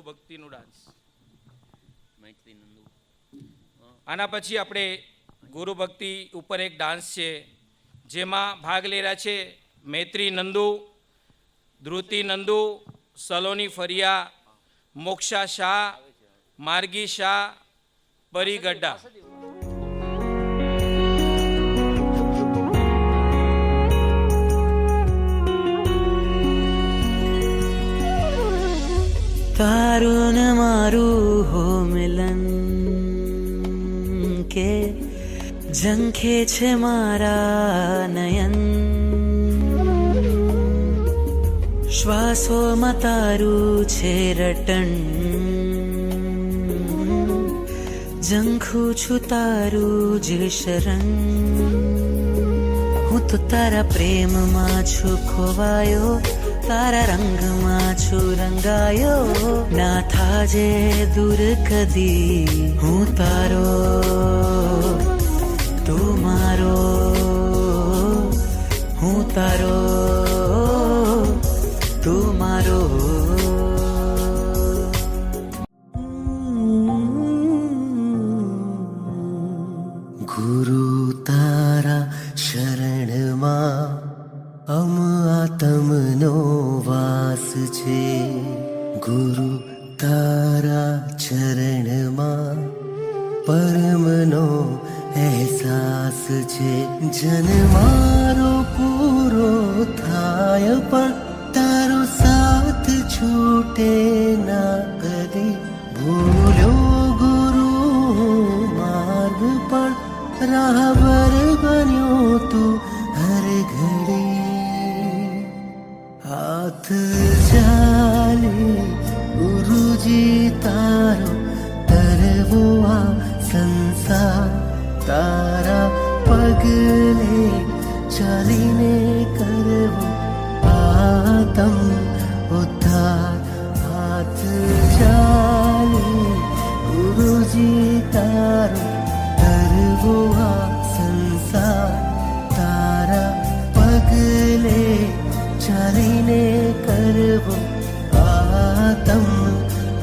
ભક્તિનું dance. આના પછી આપણે ગુરુ ભક્તિ ઉપર એક ડાન્સ છે જેમાં ભાગ લઈ રહ્યા છે મૈત્રી નંદુ, ધ્રુતિ નંદુ, સલોની ફરિયા, મોક્ષા શાહ, માર્ગી શાહ, પરી ગड्ढा. તારું ને મારું હો મિલન કે ઝંખે છે મારા નયન, શ્વાસોમાં તારું છે રટણ, ઝંખું છું તારું જ શરણ. હું તો તારા પ્રેમમાં છું ખોવાયો, તારા રંગમાં છું રંગાયો. ના થાજે દૂર કદી હું તારો, તું મારો, હું તારો, તું મારો. ગુરુ તારા શરણમાં અમ આત્મનો વાસ છે, ગુરુ તારા ચરણમાં પરમનો અહેસાસ છે. જન મારો પૂરો થાય પણ તારો સાથ છૂટે ના કદી. ભૂલ્યો ગુરુ માર્ગ પણ રાહબર બન્યો તું હર ઘડી. હાથ ચાલે ગુરુજી તારો તરવો આ સંસાર, તારા પગલે ચાલીને કરવો આતમ ઉદ્ધાર. હાથ ચાલે ગુરુજી તારો તરવો આ સંસાર, તારા પગલે ચાલીને કરવો આતમ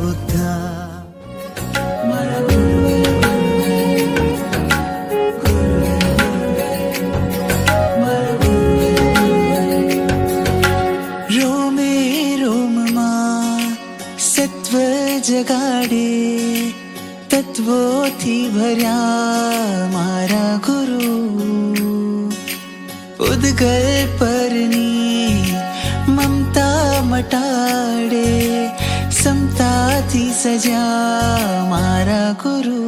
ઉદ્ધાર. મારા રોમે રોમમાં સત્વ જગાડે, તત્વોથી ભર્યા મારા ગુરુ. ઉદગલ પરની મમતા મટાડે, સમતાથી સજા મારા ગુરુ.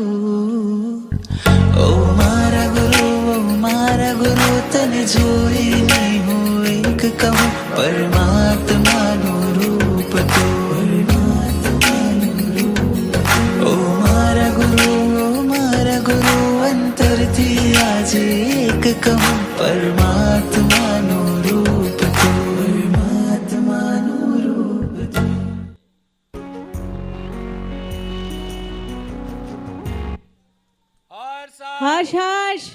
ઓ મારા ગુરુ, ઓ મારા ગુરુ, તને જોઈને હું એક કહું પરમાત્માનું રૂપ તું. ઓ મારા ગુરુ, ઓ મારા ગુરુ, અંતરથી આજે એક કહું પરમાત્માનું રૂપ તું. પરમાત્માનું રૂપ તું. હર્ષ હર્ષ હર્ષ